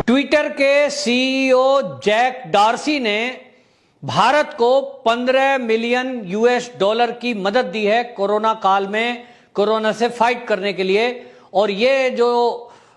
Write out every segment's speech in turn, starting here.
Twitter के CEO Jack Dorsey ने भारत को 15 मिलियन यूएस डॉलर की मदद दी है कोरोना काल में, कोरोना से फाइट करने के लिए। और ये जो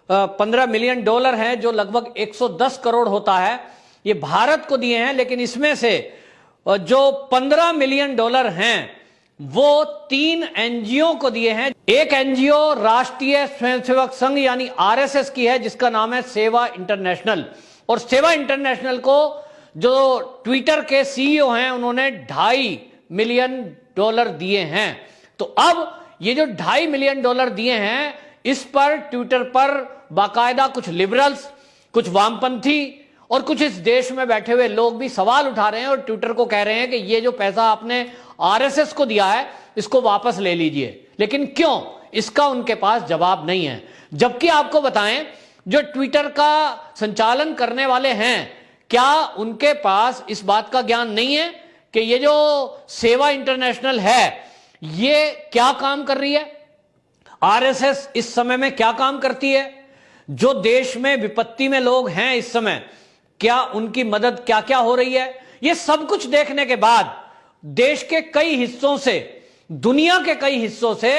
15 मिलियन डॉलर हैं, जो लगभग 110 करोड़ होता है, ये भारत को दिए हैं। लेकिन इसमें से जो 15 मिलियन डॉलर हैं वो 3 एनजीओ को दिए हैं। एक एनजीओ राष्ट्रीय स्वयंसेवक संघ यानी आरएसएस की है, जिसका नाम है सेवा इंटरनेशनल। और सेवा इंटरनेशनल को जो ट्विटर के सीईओ हैं उन्होंने 2.5 मिलियन डॉलर दिए हैं। तो अब ये जो 2.5 मिलियन डॉलर दिए हैं, इस पर ट्विटर पर बाकायदा कुछ लिबरल्स, कुछ वामपंथी और कुछ इस देश में बैठे हुए लोग भी सवाल उठा रहे हैं और ट्विटर को कह रहे हैं कि ये जो पैसा आपने आरएसएस को दिया है इसको वापस ले लीजिए। लेकिन क्यों, इसका उनके पास जवाब नहीं है। जबकि आपको बताएं, जो ट्विटर का संचालन करने वाले हैं, क्या उनके पास इस बात का ज्ञान नहीं है कि ये जो सेवा इंटरनेशनल है ये क्या काम कर रही है? आरएसएस इस समय में क्या काम करती है? जो देश में विपत्ति में लोग हैं इस समय, क्या उनकी मदद क्या क्या हो रही है? ये सब कुछ देखने के बाद देश के कई हिस्सों से, दुनिया के कई हिस्सों से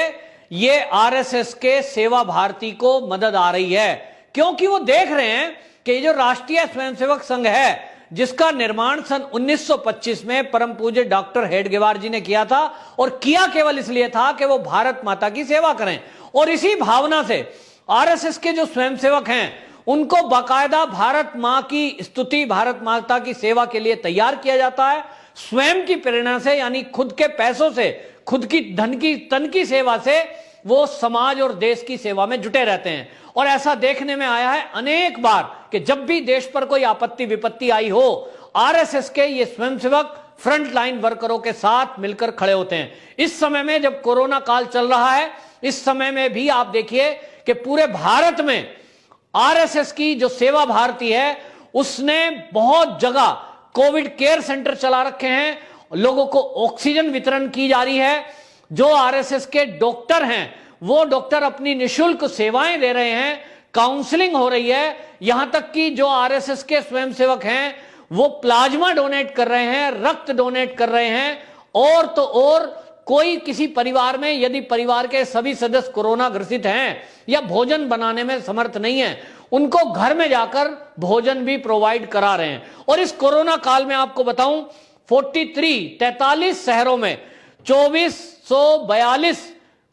ये आरएसएस के सेवा भारती को मदद आ रही है। क्योंकि वो देख रहे हैं कि ये जो राष्ट्रीय स्वयंसेवक संघ है, जिसका निर्माण सन 1925 में परम पूज्य डॉक्टर हेडगेवार जी ने किया था, और किया केवल इसलिए था कि वो भारत माता की सेवा करें। और इसी भावना से आरएसएस के जो स्वयंसेवक हैं उनको बाकायदा भारत मां की स्तुति, भारत माता की सेवा के लिए तैयार किया जाता है। स्वयं की प्रेरणा से, यानी खुद के पैसों से, खुद की धन की तन की सेवा से वो समाज और देश की सेवा में जुटे रहते हैं। और ऐसा देखने में आया है अनेक बार कि जब भी देश पर कोई आपत्ति विपत्ति आई हो, आरएसएस के ये स्वयंसेवक फ्रंट लाइन वर्करों के साथ मिलकर खड़े होते हैं। इस समय में जब कोरोना काल चल रहा है, इस समय में भी आप देखिए कि पूरे भारत में आरएसएस की जो सेवा भारती है उसने बहुत जगह कोविड केयर सेंटर चला रखे हैं, लोगों को ऑक्सीजन वितरण की जा रही है। जो आरएसएस के डॉक्टर हैं वो डॉक्टर अपनी निशुल्क सेवाएं दे रहे हैं, काउंसलिंग हो रही है। यहां तक कि जो आरएसएस के स्वयंसेवक हैं वो प्लाज्मा डोनेट कर रहे हैं, रक्त डोनेट कर रहे हैं। और तो और कोई किसी परिवार में यदि परिवार के सभी सदस्य कोरोना ग्रसित हैं या भोजन बनाने में समर्थ नहीं है, उनको घर में जाकर भोजन भी प्रोवाइड करा रहे हैं। और इस कोरोना काल में आपको बताऊं, 43 शहरों में 2442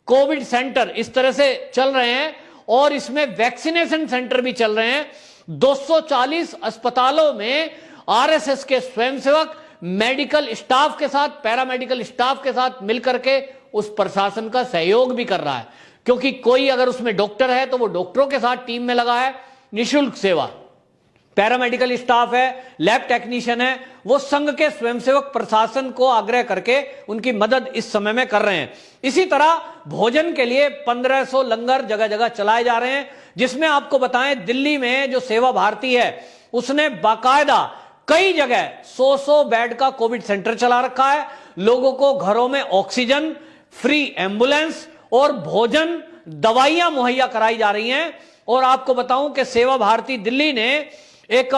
कोविड सेंटर इस तरह से चल रहे हैं, और इसमें वैक्सीनेशन सेंटर भी चल रहे हैं। 240 अस्पतालों में आरएसएस के स्वयंसेवक मेडिकल स्टाफ के साथ, पैरामेडिकल स्टाफ के साथ मिलकर के उस प्रशासन का सहयोग भी कर रहा है। क्योंकि कोई अगर उसमें डॉक्टर है तो वो डॉक्टरों के साथ टीम में लगा है, निशुल्क सेवा। पैरामेडिकल स्टाफ है, लैब टेक्नीशियन है, वो संघ के स्वयंसेवक प्रशासन को आग्रह करके उनकी मदद इस समय में कर रहे हैं। इसी तरह भोजन के लिए 1500 लंगर जगह जगह चलाए जा रहे हैं, जिसमें आपको बताएं दिल्ली में जो सेवा भारती है उसने बाकायदा कई जगह 100 बेड का कोविड सेंटर चला रखा है। लोगों को घरों में ऑक्सीजन, फ्री एम्बुलेंस और भोजन, दवाइयां मुहैया कराई जा रही हैं। और आपको बताऊं कि सेवा भारती दिल्ली ने एक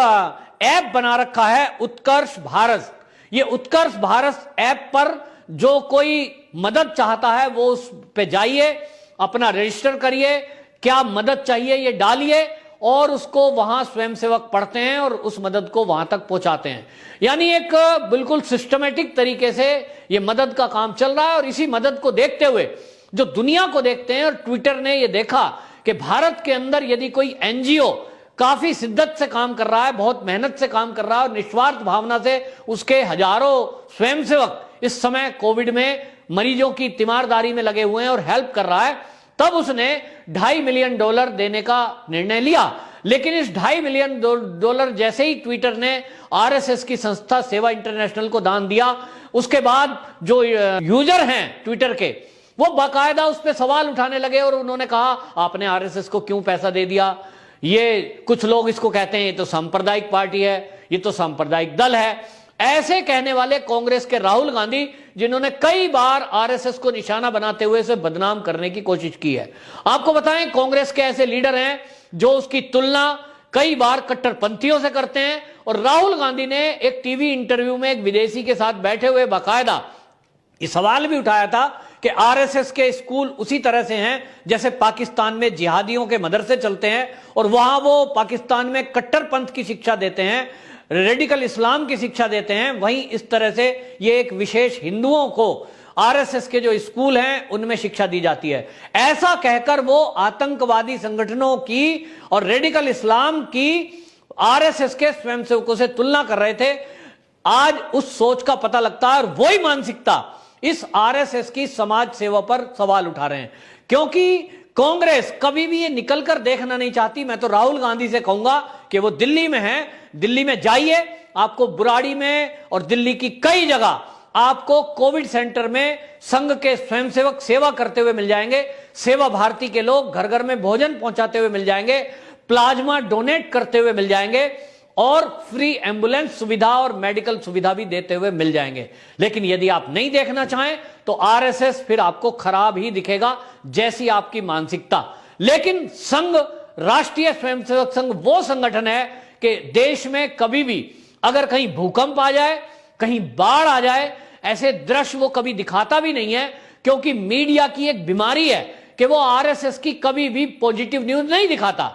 ऐप बना रखा है, उत्कर्ष भारत। ये उत्कर्ष भारत ऐप पर जो कोई मदद चाहता है वो उस पे जाइए, अपना रजिस्टर करिए, क्या मदद चाहिए ये डालिए, और उसको वहां स्वयंसेवक पढ़ते हैं और उस मदद को वहां तक पहुंचाते हैं। यानी एक बिल्कुल सिस्टमेटिक तरीके से ये मदद का काम चल रहा है। और इसी मदद को देखते हुए जो दुनिया को देखते हैं, और ट्विटर ने ये देखा कि भारत के अंदर यदि कोई एनजीओ काफी शिद्दत से काम कर रहा है, बहुत मेहनत से काम कर रहा है और निस्वार्थ भावना से उसके हजारों स्वयंसेवक इस समय कोविड में मरीजों की तीमारदारी में लगे हुए हैं और हेल्प कर रहा है, तब उसने 2.5 मिलियन डॉलर देने का निर्णय लिया। लेकिन इस 2.5 मिलियन डॉलर जैसे ही ट्विटर ने आरएसएस की संस्था सेवा इंटरनेशनल को दान दिया, उसके बाद जो यूजर हैं ट्विटर के, वो बाकायदा उस पर सवाल उठाने लगे और उन्होंने कहा आपने आरएसएस को क्यों पैसा दे दिया? ये कुछ लोग इसको कहते हैं ये तो सांप्रदायिक पार्टी है, ये तो सांप्रदायिक दल है। ऐसे कहने वाले कांग्रेस के राहुल गांधी, जिन्होंने कई बार आरएसएस को निशाना बनाते हुए इसे बदनाम करने की कोशिश की है। आपको बताएं, कांग्रेस के ऐसे लीडर हैं जो उसकी तुलना कई बार कट्टरपंथियों से करते हैं। और राहुल गांधी ने एक टीवी इंटरव्यू में एक विदेशी के साथ बैठे हुए बाकायदा ये सवाल भी उठाया था कि आरएसएस के स्कूल उसी तरह से हैं जैसे पाकिस्तान में जिहादियों के मदरसे चलते हैं, और वहां वो पाकिस्तान में कट्टरपंथ की शिक्षा देते हैं, रेडिकल इस्लाम की शिक्षा देते हैं, वहीं इस तरह से ये एक विशेष हिंदुओं को आरएसएस के जो स्कूल हैं उनमें शिक्षा दी जाती है। ऐसा कहकर वो आतंकवादी संगठनों की और रेडिकल इस्लाम की आरएसएस के स्वयंसेवकों से तुलना कर रहे थे। आज उस सोच का पता लगता है और वही मानसिकता इस आरएसएस की समाज सेवा पर सवाल उठा रहे हैं, क्योंकि कांग्रेस कभी भी ये निकलकर देखना नहीं चाहती। मैं तो राहुल गांधी से कहूंगा कि वो दिल्ली में हैं, दिल्ली में जाइए, आपको बुराड़ी में और दिल्ली की कई जगह आपको कोविड सेंटर में संघ के स्वयंसेवक सेवा करते हुए मिल जाएंगे, सेवा भारती के लोग घर घर में भोजन पहुंचाते हुए मिल जाएंगे, प्लाज्मा डोनेट करते हुए मिल जाएंगे और फ्री एम्बुलेंस सुविधा और मेडिकल सुविधा भी देते हुए मिल जाएंगे। लेकिन यदि आप नहीं देखना चाहें तो आरएसएस फिर आपको खराब ही दिखेगा, जैसी आपकी मानसिकता। लेकिन संघ, राष्ट्रीय स्वयंसेवक संघ वो संगठन है कि देश में कभी भी अगर कहीं भूकंप आ जाए, कहीं बाढ़ आ जाए, ऐसे दृश्य वो कभी दिखाता भी नहीं है, क्योंकि मीडिया की एक बीमारी है कि वो आरएसएस की कभी भी पॉजिटिव न्यूज नहीं दिखाता।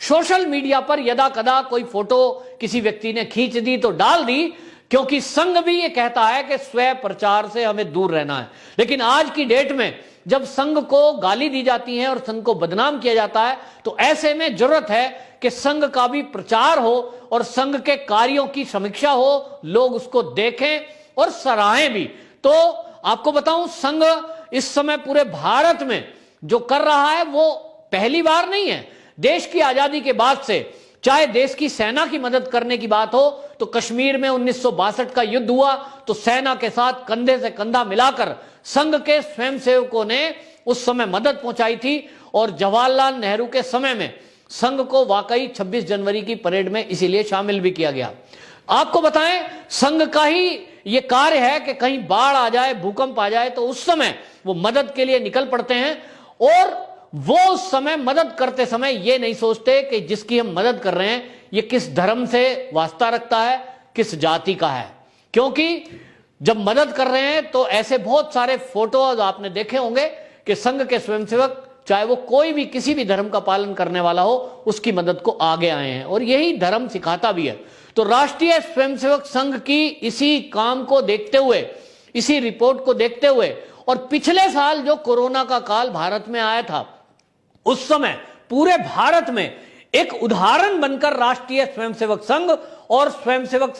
सोशल मीडिया पर यदा कदा कोई फोटो किसी व्यक्ति ने खींच दी तो डाल दी, क्योंकि संघ भी ये कहता है कि स्वय प्रचार से हमें दूर रहना है। लेकिन आज की डेट में जब संघ को गाली दी जाती है और संघ को बदनाम किया जाता है, तो ऐसे में जरूरत है कि संघ का भी प्रचार हो और संघ के कार्यों की समीक्षा हो, लोग उसको देखें और सराहें भी। तो आपको बताऊं, संघ इस समय पूरे भारत में जो कर रहा है वो पहली बार नहीं है। देश की आजादी के बाद से चाहे देश की सेना की मदद करने की बात हो, तो कश्मीर में 1962 का युद्ध हुआ तो सेना के साथ कंधे से कंधा मिलाकर संघ के स्वयंसेवकों ने उस समय मदद पहुंचाई थी। और जवाहरलाल नेहरू के समय में संघ को वाकई 26 जनवरी की परेड में इसीलिए शामिल भी किया गया। आपको बताएं, संघ का ही यह कार्य है कि कहीं बाढ़ आ जाए, भूकंप आ जाए, तो उस समय वो मदद के लिए निकल पड़ते हैं। और वो उस समय मदद करते समय ये नहीं सोचते कि जिसकी हम मदद कर रहे हैं ये किस धर्म से वास्ता रखता है, किस जाति का है। क्योंकि जब मदद कर रहे हैं तो ऐसे बहुत सारे फोटोज आपने देखे होंगे कि संघ के स्वयंसेवक, चाहे वो कोई भी किसी भी धर्म का पालन करने वाला हो, उसकी मदद को आगे आए हैं, और यही धर्म सिखाता भी है। तो राष्ट्रीय स्वयंसेवक संघ की इसी काम को देखते हुए, इसी रिपोर्ट को देखते हुए, और पिछले साल जो कोरोना का काल भारत में आया था, उस समय पूरे भारत में एक उदाहरण बनकर राष्ट्रीय स्वयंसेवक संघ और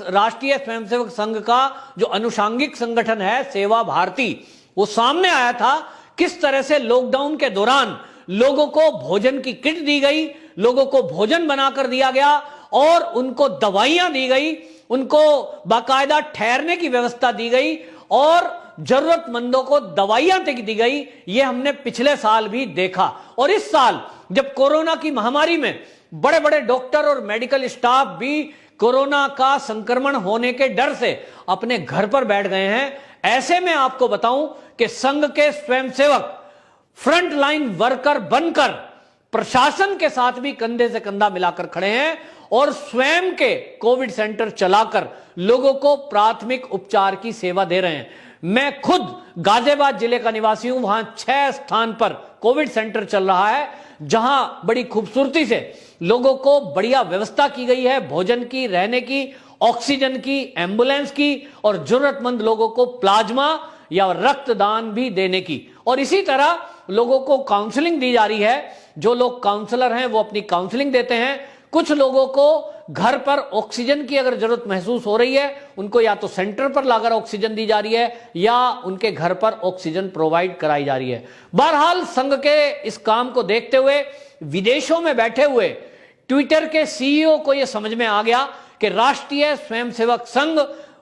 राष्ट्रीय स्वयंसेवक संघ का जो अनुषांगिक संगठन है सेवा भारती, वो सामने आया था। किस तरह से लॉकडाउन के दौरान लोगों को भोजन की किट दी गई, लोगों को भोजन बनाकर दिया गया और उनको दवाइयां दी गई, उनको बाकायदा ठहरने की व्यवस्था दी गई और जरूरतमंदों को दवाइयां तक दी गई। ये हमने पिछले साल भी देखा। और इस साल जब कोरोना की महामारी में बड़े बड़े डॉक्टर और मेडिकल स्टाफ भी कोरोना का संक्रमण होने के डर से अपने घर पर बैठ गए हैं, ऐसे में आपको बताऊं कि संघ के स्वयंसेवक फ्रंट लाइन वर्कर बनकर प्रशासन के साथ भी कंधे से कंधा मिलाकर खड़े हैं और स्वयं के कोविड सेंटर चलाकर लोगों को प्राथमिक उपचार की सेवा दे रहे हैं। मैं खुद गाजियाबाद जिले का निवासी हूं, वहां 6 स्थान पर कोविड सेंटर चल रहा है, जहां बड़ी खूबसूरती से लोगों को बढ़िया व्यवस्था की गई है, भोजन की, रहने की, ऑक्सीजन की, एम्बुलेंस की और जरूरतमंद लोगों को प्लाज्मा या रक्तदान भी देने की। और इसी तरह लोगों को काउंसलिंग दी जा रही है। जो लोग काउंसलर हैं वो अपनी काउंसलिंग देते हैं। कुछ लोगों को घर पर ऑक्सीजन की अगर जरूरत महसूस हो रही है, उनको या तो सेंटर पर लाकर ऑक्सीजन दी जा रही है या उनके घर पर ऑक्सीजन प्रोवाइड कराई जा रही है। बहरहाल संघ के इस काम को देखते हुए विदेशों में बैठे हुए ट्विटर के सीईओ को यह समझ में आ गया कि राष्ट्रीय स्वयंसेवक संघ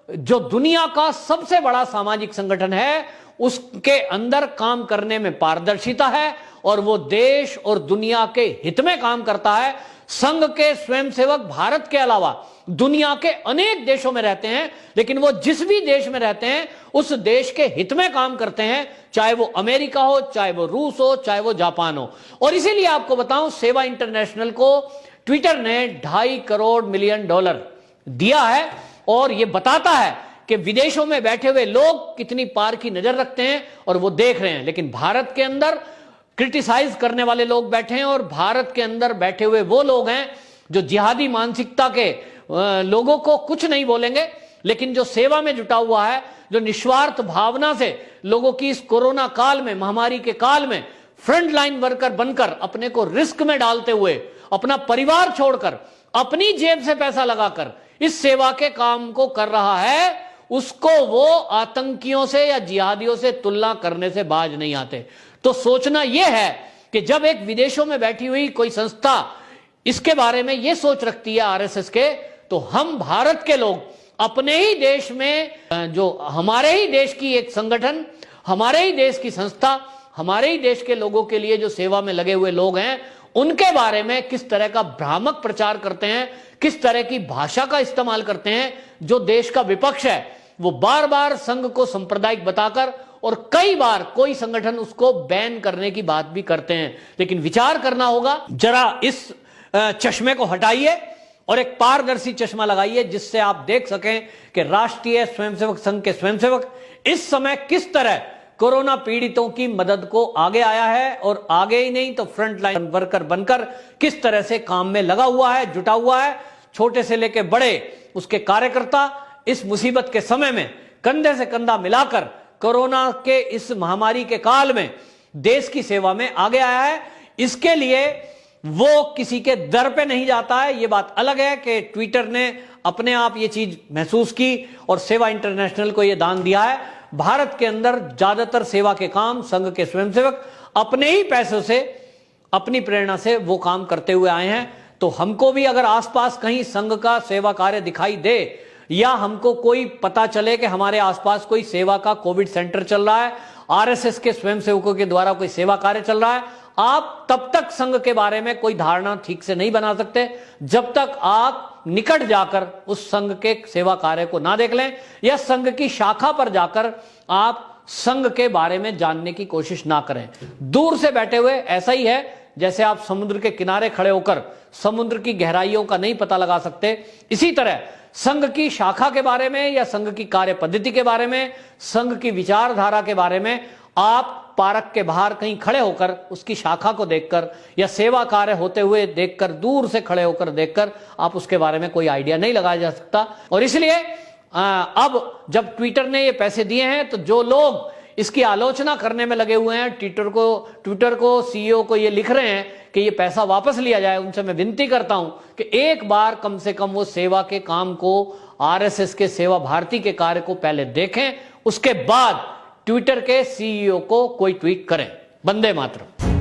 जो दुनिया का सबसे बड़ा सामाजिक संगठन है, उसके अंदर काम करने में पारदर्शिता है और वो देश और दुनिया के हित में काम करता है। संघ के स्वयंसेवक भारत के अलावा दुनिया के अनेक देशों में रहते हैं, लेकिन वो जिस भी देश में रहते हैं उस देश के हित में काम करते हैं, चाहे वो अमेरिका हो, चाहे वो रूस हो, चाहे वो जापान हो। और इसीलिए आपको बताऊं, सेवा इंटरनेशनल को ट्विटर ने $2.5 मिलियन दिया है और यह बताता है कि विदेशों में बैठे हुए लोग कितनी पार की नजर रखते हैं और वो देख रहे हैं। लेकिन भारत के अंदर क्रिटिसाइज करने वाले लोग बैठे हैं और भारत के अंदर बैठे हुए वो लोग हैं जो जिहादी मानसिकता के लोगों को कुछ नहीं बोलेंगे, लेकिन जो सेवा में जुटा हुआ है, जो निस्वार्थ भावना से लोगों की इस कोरोना काल में, महामारी के काल में फ्रंट लाइन वर्कर बनकर अपने को रिस्क में डालते हुए, अपना परिवार छोड़कर, अपनी जेब से पैसा लगाकर इस सेवा के काम को कर रहा है, उसको वो आतंकियों से या जिहादियों से तुलना करने से बाज नहीं आते। तो सोचना यह है कि जब एक विदेशों में बैठी हुई कोई संस्था इसके बारे में यह सोच रखती है आरएसएस के, तो हम भारत के लोग अपने ही देश में, जो हमारे ही देश की एक संगठन, हमारे ही देश की संस्था, हमारे ही देश के लोगों के लिए जो सेवा में लगे हुए लोग हैं, उनके बारे में किस तरह का भ्रामक प्रचार करते हैं, किस तरह की भाषा का इस्तेमाल करते हैं। जो देश का विपक्ष है वो बार बार संघ को सांप्रदायिक बताकर और कई बार कोई संगठन उसको बैन करने की बात भी करते हैं। लेकिन विचार करना होगा, जरा इस चश्मे को हटाइए और एक पारदर्शी चश्मा लगाइए जिससे आप देख सकें कि राष्ट्रीय स्वयंसेवक संघ के स्वयंसेवक इस समय किस तरह कोरोना पीड़ितों की मदद को आगे आया है और आगे ही नहीं तो फ्रंट लाइन वर्कर बनकर किस तरह से काम में लगा हुआ है, जुटा हुआ है। छोटे से लेकर बड़े उसके कार्यकर्ता इस मुसीबत के समय में कंधे से कंधा मिलाकर कोरोना के इस महामारी के काल में देश की सेवा में आगे आया है। इसके लिए वो किसी के दर पे नहीं जाता है। ये बात अलग है कि ट्विटर ने अपने आप ये चीज महसूस की और सेवा इंटरनेशनल को ये दान दिया है। भारत के अंदर ज्यादातर सेवा के काम संघ के स्वयंसेवक अपने ही पैसों से, अपनी प्रेरणा से वो काम करते हुए आए हैं। तो हमको भी अगर आसपास कहीं संघ का सेवा कार्य दिखाई दे या हमको कोई पता चले कि हमारे आसपास कोई सेवा का कोविड सेंटर चल रहा है, आरएसएस के स्वयंसेवकों के द्वारा कोई सेवा कार्य चल रहा है, आप तब तक संघ के बारे में कोई धारणा ठीक से नहीं बना सकते जब तक आप निकट जाकर उस संघ के सेवा कार्य को ना देख लें या संघ की शाखा पर जाकर आप संघ के बारे में जानने की कोशिश ना करें। दूर से बैठे हुए ऐसा ही है जैसे आप समुद्र के किनारे खड़े होकर समुद्र की गहराइयों का नहीं पता लगा सकते। इसी तरह संघ की शाखा के बारे में या संघ की कार्य पद्धति के बारे में, संघ की विचारधारा के बारे में आप पार्क के बाहर कहीं खड़े होकर उसकी शाखा को देखकर या सेवा कार्य होते हुए देखकर, दूर से खड़े होकर देखकर आप उसके बारे में कोई आइडिया नहीं लगाया जा सकता। और इसलिए अब जब ट्विटर ने ये पैसे दिए हैं तो जो लोग इसकी आलोचना करने में लगे हुए हैं, ट्विटर को सीईओ को ये लिख रहे हैं कि ये पैसा वापस लिया जाए, उनसे मैं विनती करता हूं कि एक बार कम से कम वो सेवा के काम को, आरएसएस के सेवा भारती के कार्य को पहले देखें, उसके बाद ट्विटर के सीईओ को कोई ट्वीट करें। वंदे मातरम।